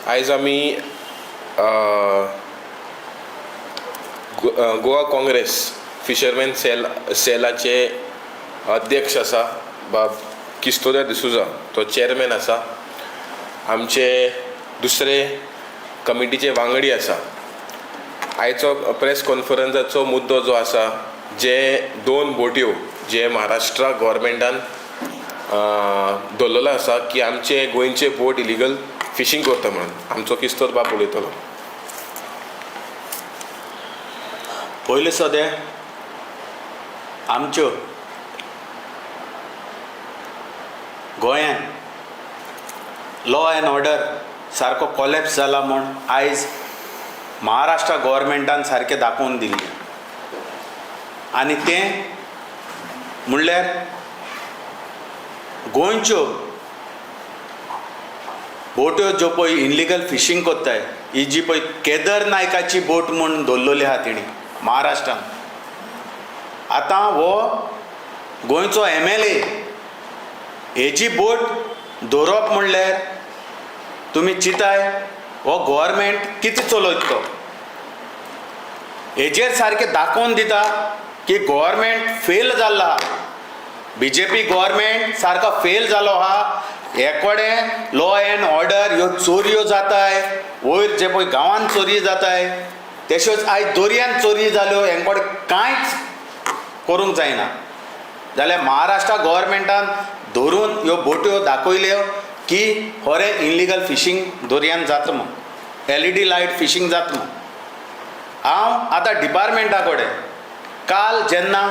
आयज आमी गोवा काँग्रेस फिशरमॅन सेलाचे अध्यक्ष आसा बाब किस्तोद्या डिसूजा, तो चेअरमॅन आसा. आमचे दुसरे कमिटीचे वांगडी आसा. आयचो प्रेस कॉन्फरन्साचो मुद्दो जो आसा, जे 2 बोट्यो जे महाराष्ट्रा गव्हर्मेंटान दवरलेलो आसा की आमचे गोंयचे बोट इलिगल फिशींग करता म्हणून. आमचो किस्तोद बाब उलयतलो. पयले सद्या आमच्यो गोंयांत लॉ एंड ऑर्डर सारको कॉलेप्स जाला म्हूण आयज महाराष्ट्रा गव्हर्मेंटान सारकें दाखोवन दिल्लें. आनी तें म्हणल्यार गोंयच्यो बोट्यो ज्यो पळय इनलिगल फिशींग कोत्ताय, ही जी पळय केदर नायकाची बोट म्हूण दवरलेली आहा तेणी महाराष्ट्रान. आतां हो गोंयचो MLA हेजी बोट दवरप म्हणल्यार तुमी चिंताय हो गव्हर्मेंट कितें चलयता तो. हेजेर सारकें दाखोवन दिता की गव्हर्मेंट फेल जाल्लो आहा. BJP गव्हर्मेंट सारको फेल जालो आहा. एकोडे लॉ एंड ऑर्डर ह्यो चोरयो जाताय, वयर जे पळय गांवांत चोरी जाताय, तश्योच आयज दर्यांत चोरी जाल्यो. हेंकोडे कांयच करूंक जायना. जाल्यार महाराष्ट्रा गव्हर्मेंटान धरून ह्यो बोट्यो दाखयल्यो की खरें इनलिगल फिशींग दर्यांत जाता म्हूण, LED लायट फिशींग जाता म्हूण. हांव आतां डिपार्टमेंटा कडेन काल जेन्ना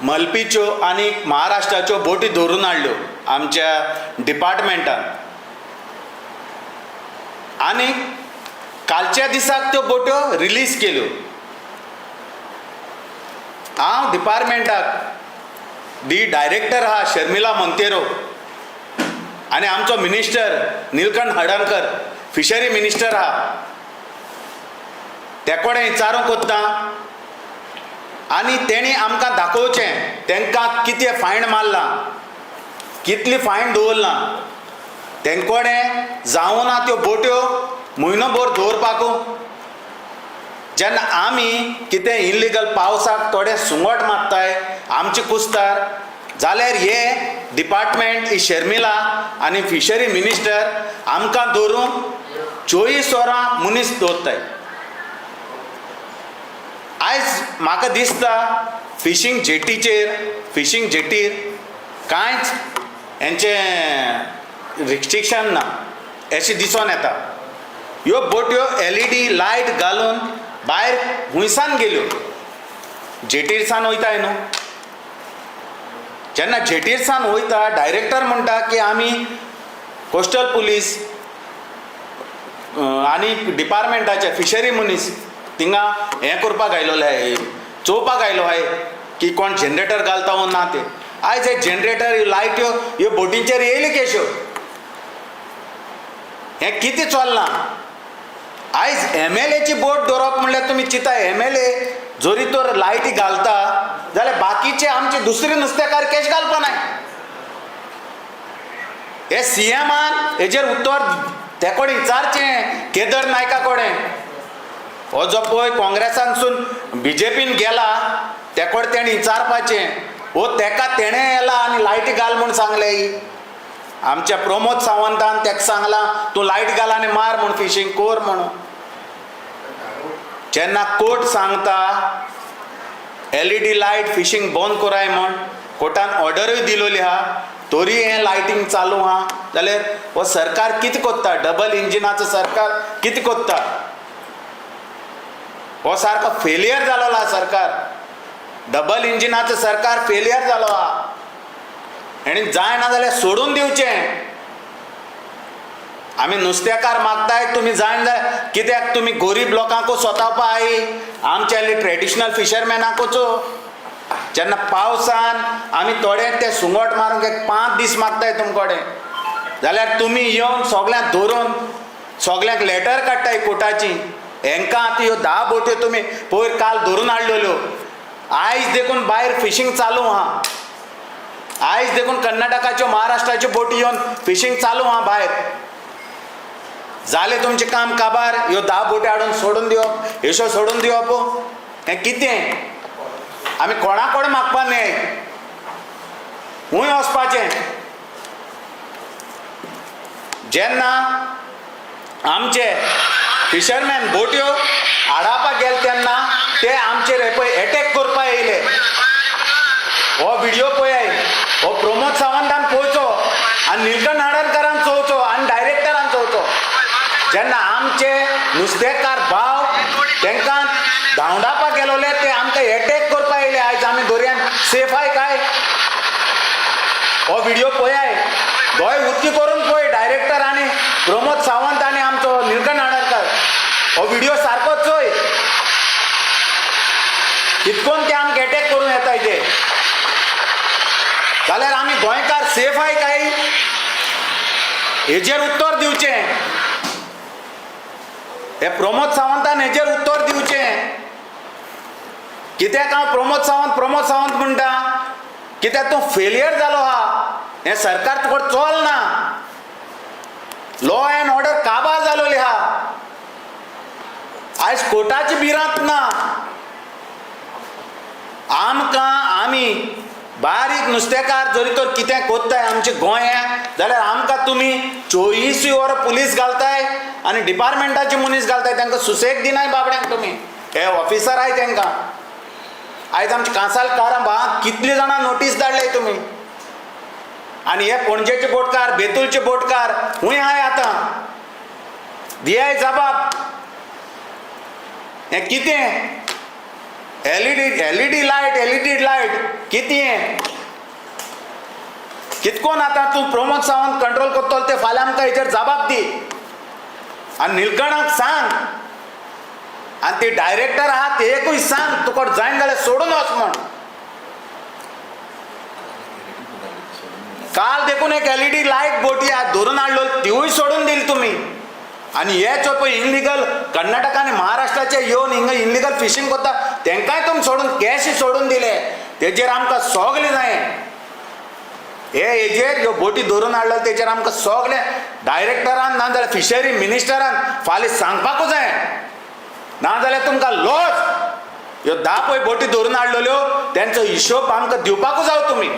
मलपीच्यो आनी महाराष्ट्राच्यो बोटी धरून हाडल्यो आमच्या डिपार्टमेंटान, आनी कालच्या दिसाक त्यो बोट्यो रिलीज केल्यो. हांव डिपार्टमेंटाक डायरेक्टर आहा शर्मिला मोंतेरो आनी आमचो मिनिस्टर निलकंठ हडर्णकर, फिशरी मिनिस्टर आहा, ते कडेन विचारूंक कोत्ता. आनी तेणी आमकां दाखोवचें तेंकां कितें फायन मारला, कितली फायन दवरला. तेंकोडे जावना त्यो बोट्यो म्हयनोभर दवरपाकू. जेन्ना आमी कितें इनलिगल पावसाक थोडे सुंगट मारताय आमचे कुस्तार, जाल्यार हे डिपार्टमेंट ही शर्मिला आनी फिशरी मिनिस्टर आमकां धरून 24 वरां मनीस दवरताय. आयज म्हाका दिसता फिशींग जेटीर कांयच हेंचें रिस्ट्रिक्शन ना अशें दिसून येता. ह्यो बोट्यो LED लायट घालून भायर हुंयसान गेल्यो. जेटीरसान वयताय न्हू. जेन्ना जेटीरसान वयता डायरेक्टर म्हणटा की आमी कोस्टल पुलीस आनी डिपार्टमेंटाचे फिशरी मनीस थिंगा हें करपाक आयलोले हाय, चोवपाक आयलो हाय की कोण जनरेटर घालता वो ना ते. आयज हे जनरेटर लायट्यो ह्यो बोटींचेर येयले केश्यो. हें कितें चलना. आयज MLAची बोट दवरप म्हणल्यार तुमी चिंताय, MLA जोरी तर लायटी घालता जाल्यार बाकीचे आमचे दुसरे नुस्तेकार केश घालपा नाय. हे CMान हेजेर उत्तर ते कडेन विचारचें केदर नायका कडेन. हो जो पळय काँग्रेसानसून BJPन गेला ते कडेन तेणी विचारपाचें. हो तेका तेणें येला आनी लायटी घाल म्हूण सांगले. आमच्या प्रमोद सावंतान तेका सांगला तूं लायट घाल आनी मार म्हूण फिशींग कोर म्हणून. जेन्ना कोर्ट सांगता LED लायट फिशींग बंद कोराय म्हूण, कोर्टान ऑर्डरूय दिलोली आहा, तरी हें लायटींग चालू आहा, जाल्यार हो सरकार कितें कोत्ता. डबल इंजिनाचो सरकार कितें कोत्ता. हो सारको फेलियर जालोलो आहा सरकार. डबल इंजिनाचो सरकार फेलियर जालो आहा. आनी जायना जाल्यार सोडून दिवचें. आमी नुस्तेकार मागताय तुमी जायना जाल्यार कित्याक तुमी गरीब लोकांकू सोतावपा आई, आमच्या ट्रेडिशनल फिशरमॅनाकूच. जेन्ना पावसान आमी थोडे ते सुंगट मारूंक 5 दीस मागताय तुमकोडे, जाल्यार तुमी येवन सगळ्यांक धरून सगळ्यांक लेटर काडटाय कोर्टाची. हेंकां आतां ह्यो 10 बोट्यो तुमी पयर काल धरून हाडलेल्यो. आयज देखून भायर फिशींग चालू आहा. आयज देखून कर्नाटकाच्यो महाराष्ट्राच्यो बोटी येवन फिशींग चालू आहा भायर. जाले तुमचे काम काबार ह्यो 10 बोटी हाडून सोडून दिवप हेशो सोडून दिवप हें कितें आमी कोणाकोड मागपा न्हय खूंय वचपाचें जेन्ना आमचे फिशरमॅन बोट्यो हाडपाक गेले तेन्ना ते आमचेर हे पळय एटॅक करपा येयले हो व्हिडिओ पळय हो प्रमोद सावंतान पळोवचो आनी निलकंठ नाडरकरान चोवचो आनी डायरेक्टरान चोवचो जेन्ना आमचे नुस्तेकार भाव तांकां धांवडावपाक गेलोले ते आमकां एटॅक करपा येयले आयज आमी दर्यान सेफ आय काय हो व्हिडिओ पळय दोय उदकी करून पळय डायरेक्टर आनी प्रमोद सावंत आनी आमचो निलकंठ नाडरकर हो व्हिडिओ सारको चोय कितकोन ते आमकां एटॅक करून येताय ते जाल्यार आमी गोंयकार सेफ आय काय हेजेर उत्तर दिवचें हे प्रमोद सावंतान हेजेर उत्तर दिवचें कित्याक हांव प्रमोद सावंत म्हणटा कित्याक तूं फेलियर जालो आहा हें सरकार तुका चलना लॉ एंड ऑर्डर काबार जालोली आहा आयज कोर्टाची भिरांत ना आमी बारीक नुस्तेकार जरी तर कितें कोत्ताय आमचे गोंयांत जाल्यार आमकां तुमी 24 वरां पुलीस घालताय आनी डिपार्टमेंटाचे मनीस घालताय तांकां सुसेग दिनाय बाबड्यांक तुमी हे ऑफिसर आय तांकां आयज आमचे कांसालकारां भावांक कितलीं जाणां नोटीस धाडले तुमी आनी हे पणजेचे बोटकार बेतूलचे बोटकार खूंय आय आतां दियाय जबाब हें कितें एलईडी लायट कितें कितकोन आतां तूं प्रमोद सावंत कंट्रोल करतलो ते फाल्यां आमकां हेचेर जबाब दी आनी निलकंठाक सांग आनी ते डायरेक्टर आहा तेकूय सांग तुका जायना जाल्यार सोडून वच म्हण काल देखून एक एलईडी लायट बोटी धरून हाडलो तिवूय सोडून दिली तुमी आनी हे पळय इनलिगल कर्नाटक आनी महाराष्ट्राचे येवन हिंगा इनलिगल फिशींग करता तांकांय तुमी सोडून कॅश सोडून दिले तेजेर आमकां सोगलें जायें हेजेर ह्यो बोटी धरून हाडलो तेजेर आमकां सोगलें डायरेक्टरान नाजाल्यार फिशरी मिनिस्टरान फाल्यां सांगपाकूच जाय नाजाल्यार तुमकां लॉस ह्यो 10 पळय बोटी धरून हाडलेल्यो तेंचो हिशोब आमकां दिवपाकूच जाय तुमी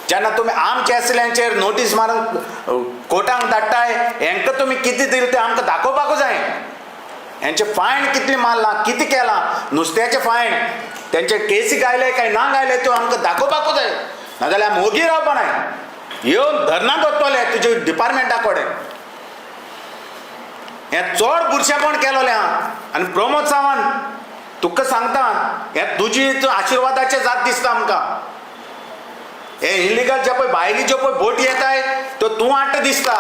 जेन्ना तुमी आमच्या एसल्यांचेर नोटीस मारून कोर्टाक धाडटाय हेंकां तुमी कितें दिलें तें आमकां दाखोवपाकूच जाय हेंचे फायन कितलें मारलां कितें केलां नुस्त्याचें फायन तेंचे केसी गायले काय ना गायले त्यो आमकां दाखोवपाकूच जाय नाजाल्यार आमी ओगी रावपा नाय येवन धरना दवरतले तुजे डिपार्टमेंटा कडेन हें चड बुरशेपण केलोलें आहा आनी प्रमोद सावंत तुका सांगता हें तुजी आशिर्वादाचें जात दिसता आमकां हे इलिगल जे पळय भायली ज्यो पळय बोटी येताय त्यो तूं हाडटा दिसता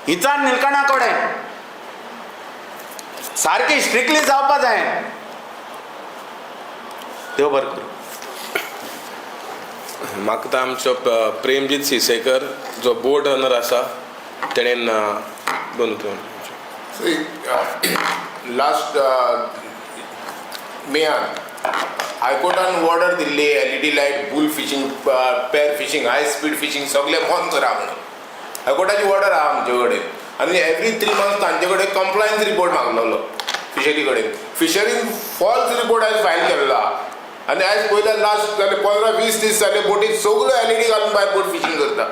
हिचार निलकंठा कडेन सारकी स्ट्रिक्टली जावपा जाय देव बरें करूं म्हाका तो आमचो प्रेमजीत सिसेकर जो बोर्ड रनर आसा तेणेन दोन लास्ट मेयान हायकोर्टान ऑर्डर दिल्ली LED light bull fishing pair fishing high speed fishing सगळे बंद करा म्हणून हायकोर्टाची ऑर्डर आहा आमचे कडेन आनी एवरी 3 मंथ्स तांचे कडेन कंप्लायन्स रिपोर्ट मागलेलो फिशरी कडेन फिशरीन फॉल्स रिपोर्ट आयज फायल केल्लो आहा आनी आयज पयल्या लास्ट जाले 15-20 दीस जाले बोटीत सगळ्यो एलईडी घालून भायर बोट फिशींग करता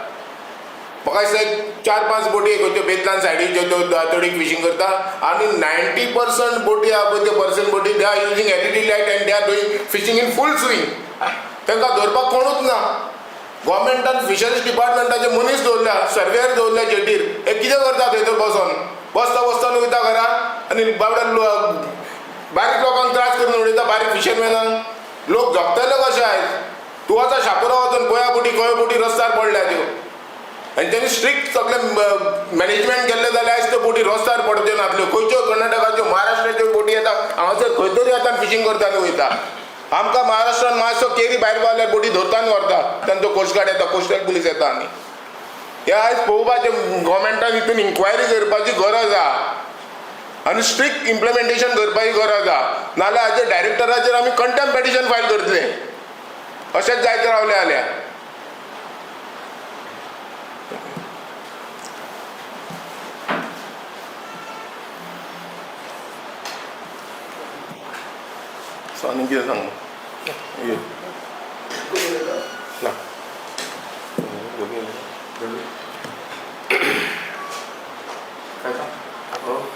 म्हाका दिसता 4-5 बोटी खंयच्यो बेतलान सायडीच्यो त्यो तडीक फिशींग करता आनी 90% बोटी आहा पळय त्यो पर्सन बोटी they are using LED light and they are doing fishing in full swing तांकां धरपाक कोणूच ना गव्हर्मेंटान फिशरीज डिपार्टमेंटाचे मनीस दवरल्या सर्वेयर दवरल्या जेटीर हे कितें करता थंय बसोन बसता वयता घरा आनी बाबड्या बारीक लोकांक त्रास करून उडयता बारीक फिशरमॅनांक लोक जगतले कशे आयज तूं वचा शापोरा वचून पळया बोटी खंय बोटी रस्त्यार पडल्या त्यो आनी तेणी स्ट्रिक्ट सगळे मॅनेजमेंट केल्ले जाल्यार आयज त्यो बोटी रस्त्यार पडच्यो नासल्यो खंयच्यो कर्नाटकाच्यो महाराष्ट्राच्यो बोटी येता हांगासर खंय तरी आतां फिशींग करता आनी वयता आमकां महाराष्ट्रान मातसो केरी भायर पावल्यार बोटी धरता आनी व्हरता तांचो कोस्टगार्ड येता कोस्टल पुलीस येता आनी हे आयज पळोवपाचें गव्हर्मेंटान हितून इन्क्वायरी करपाची गरज आहा आनी स्ट्रिक्ट इम्प्लिमेंटेशन करपाची गरज आहा नाल्यार हाचे डायरेक्टराचेर आमी कंटेम्प्ट पेटिशन फायल करतले अशेंच जायत रावले जाल्यार सो आनी कितें सांग ये ना काय सांग